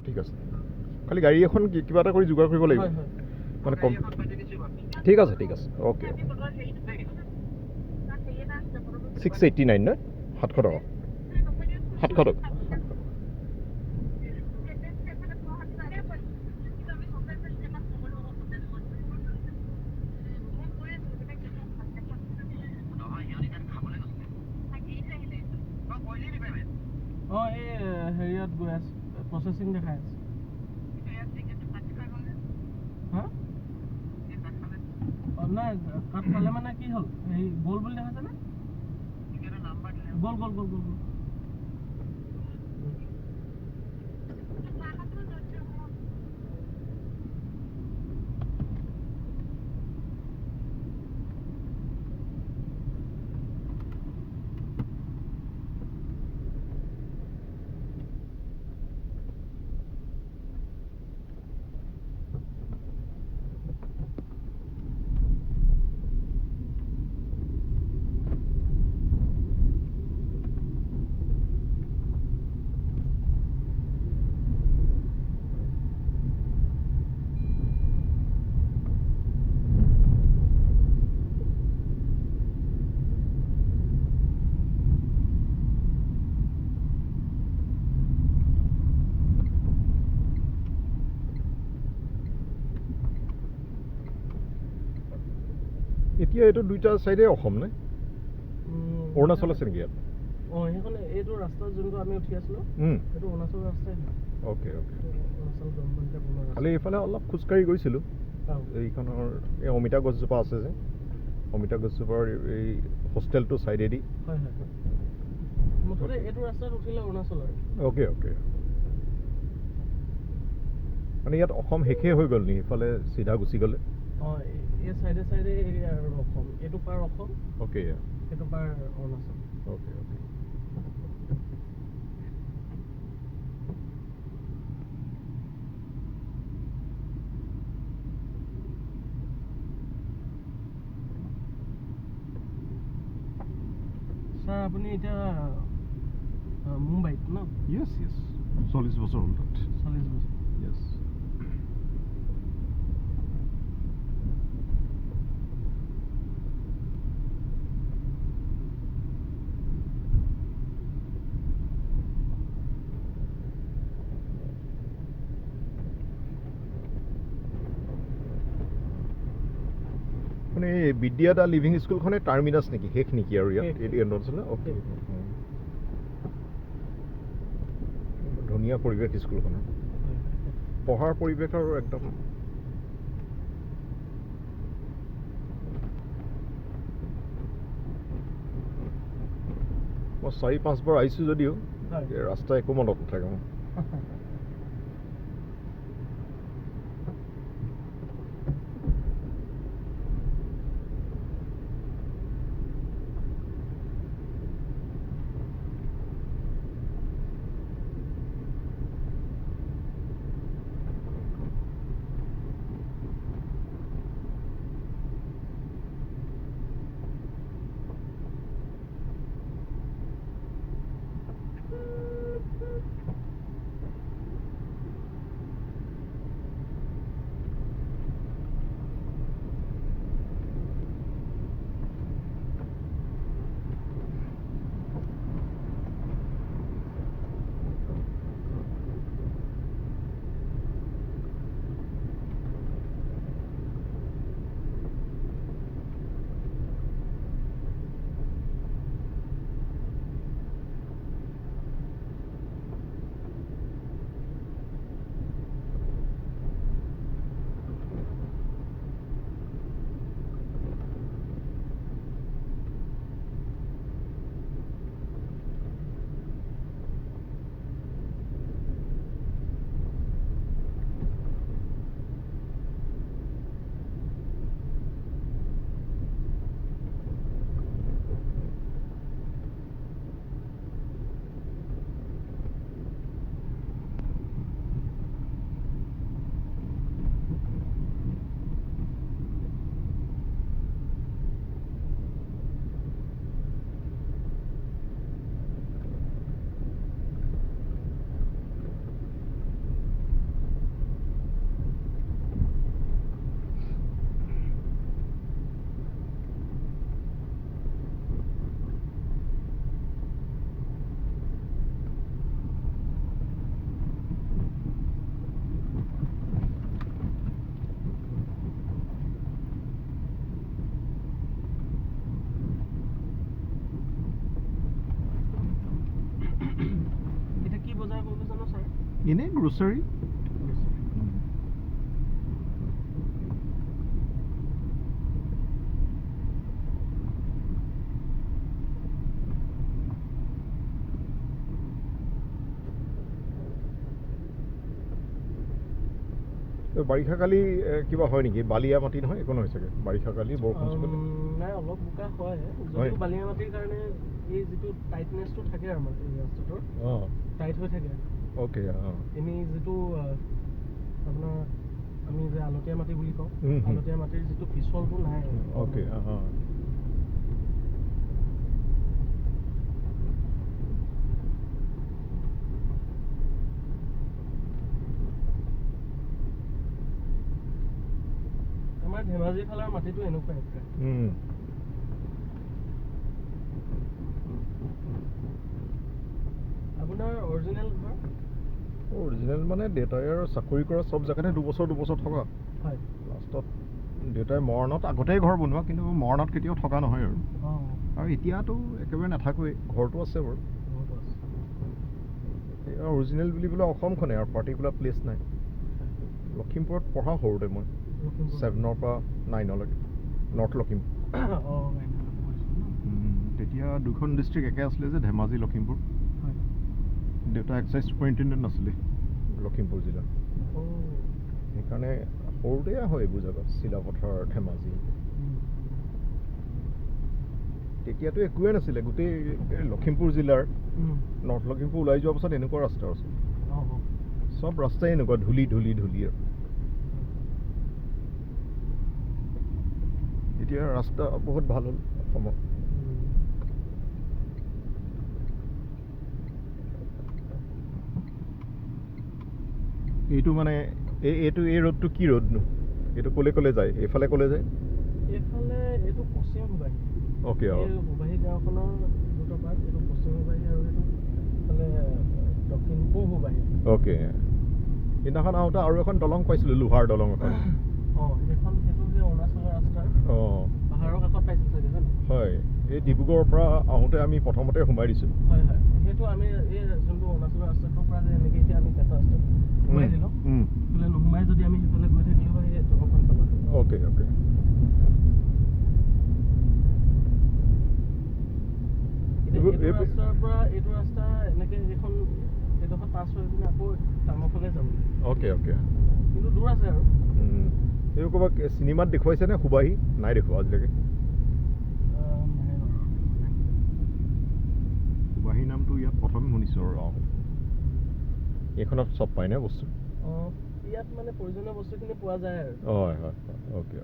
ঠিক আছে খালি গাড়ী এখন কিবা এটা কৰি যোগাৰ কৰিব লাগিব মানে কম ঠিক আছে অ'কে 689 নহয় 700 টকা 700 টকা এই হেৰিয়াত গৈ আছে প্ৰচেছিং দেখাই আছে নাই কাট পালে মানে কি হ'ল এই গ'ল বুলি দেখাইছে নে গ'ল এতিয়া এইটো দুইটা চাইডে অসম নে অৰুণাচল আছে নেকি ইয়াত সেইখন এইটো ৰাস্তা যোনটো আমি উঠি আছিলোঁ সেইটো অৰুণাচল ৰাস্তাই অ'কে অৰুণাচল গভৰ্ণমেণ্টে বনোৱা খালি এইফালে অলপ খোজকাঢ়ি গৈছিলোঁ এইখনৰ এই অমিতা গছজোপা আছে যে অমিতা গছজোপাৰ এই হোষ্টেলটো চাইডেদি হয় মুঠতে এইটো ৰাস্তাত উঠিলে অৰুণাচল আৰু অ'কে মানে ইয়াত অসম শেষেই হৈ গ'ল নেকি ইফালে চিধা গুচি গ'লে এই চাইডে আৰু অসম এইটো পাৰ অসম অ'কে সেইটো পাৰ অৰুণাচল অ'কে ছাৰ আপুনি এতিয়া মুম্বাইত ন য়েছ 40 বছৰ হ'ল তাত 40 বছৰ য়েছ মানে এই বিদ্যাদা লিভিং স্কুলখনে টাৰ্মিনাছ নেকি শেষ নেকি আৰু ইয়াত অ'কে ধুনীয়া পৰিৱেশ স্কুলখনৰ পঢ়াৰ পৰিৱেশ আৰু একদম মই 4-5 বাৰ আহিছোঁ যদিও ৰাস্তা একো মনত নাথাকে মোৰ এনেই গ্ৰচাৰী বাৰিষা কালি কিবা হয় নেকি বালিয়া মাটি নহয় একো নহয় চাগে বাৰিষা কালি বৰষুণ নাই অলপ বোকা হয় যদিও বালিয়া মাটিৰ কাৰণে এই যিটো টাইটনেছটো থাকে আৰু মানে এই ৰাস্তাটোৰ টাইট হৈ থাকে অ'কে এনেই যিটো আপোনাৰ আমি যে আলতীয়া মাটি বুলি কওঁ আলতীয়া মাটিৰ যিটো পিছলটো নাই অ'কে আমাৰ ধেমাজি ফালৰ মাটিটো এনেকুৱাই আপোনাৰ অৰিজিনেল ঘৰ অৰিজিনেল মানে দেউতাই আৰু চাকৰি কৰা চব জেগাতে দুবছৰ থকা হয় লাষ্টত দেউতাই মৰণত আগতেই ঘৰ বনোৱা কিন্তু মৰণত কেতিয়াও থকা নহয় আৰু এতিয়াতো একেবাৰে নাথাকোৱেই ঘৰটো আছে বাৰু অৰিজিনেল বুলিবলৈ অসমখনেই আৰু পাৰ্টিকুলাৰ প্লেচ নাই লখিমপুৰত পঢ়া সৰুতে মই 7ৰ পৰা 9লৈকে নৰ্থ লখিমপুৰ তেতিয়া দুখন ডিষ্ট্ৰিক্ট একে আছিলে যে ধেমাজি লখিমপুৰ দেউতা এক্সাইজ চুপাৰিণ্টেণ্ডেণ্ট আছিলে লখিমপুৰ জিলাৰ সেইকাৰণে সৰুতে হয় এইবোৰ জেগাত চিলাপথাৰ ধেমাজি তেতিয়াতো একোৱে নাছিলে গোটেই লখিমপুৰ জিলাৰ নৰ্থ লখিমপুৰ ওলাই যোৱাৰ পাছত এনেকুৱা ৰাস্তা আছে চব ৰাস্তাই এনেকুৱা ধূলি আৰু এতিয়া ৰাস্তা বহুত ভাল হ'ল অসমত এইটো মানে এই ৰোডটো কি ৰোডনো এইটো ক'লে যায় এইফালে ক'লে যায় এইফালে এইটো পশ্চিম সুবাহী অ'কে সুবাহী গাঁওখনৰ দুটা পাৰ্ট এইটো পশ্চিম সুবাহী আৰু এইটো এইফালে দক্ষিণ পূব সুবাহী অ'কে সেইদিনাখন আহোঁতে আৰু এখন দলং পাইছিলোঁ লোহাৰ দলং এখন সেইটো সেই অৰুণাচলৰ ৰাস্তাৰ পাহাৰৰ কাষত পাইছোঁ চাগে হয় এই ডিব্ৰুগড়ৰ পৰা আহোঁতে আমি প্ৰথমতে সোমাই দিছোঁ হয় সেইটো আমি এই যোনটো অৰুণাচলৰ ৰাস্তাটোৰ পৰা যে এনেকৈ এতিয়া আমি কেঁচা ৰাস্তাত সোমাই দিলোঁ সেইফালে নোসোমাই যদি আমি সেইফালে গৈ থাকিলোঁ হয় সেই দলংখন পালোঁ অ'কে এইটো ৰাস্তাৰ পৰা এইটো ৰাস্তা এনেকৈ এইডোখৰ পাছ হৈ পিনে আকৌ টাউনৰ ফালে যাব অ'কে কিন্তু দূৰ আছে আৰু এই ক'ৰবাত চিনেমাত দেখুৱাইছেনে সুবাহী নাই দেখুওৱা আজিলৈকে সুবাহী নামটো ইয়াত প্ৰথম শুনিছোঁ আৰু এইখনত চব পায়নে বস্তু ইয়াত মানে প্ৰয়োজনীয় বস্তুখিনি পোৱা যায় আৰু হয় অ'কে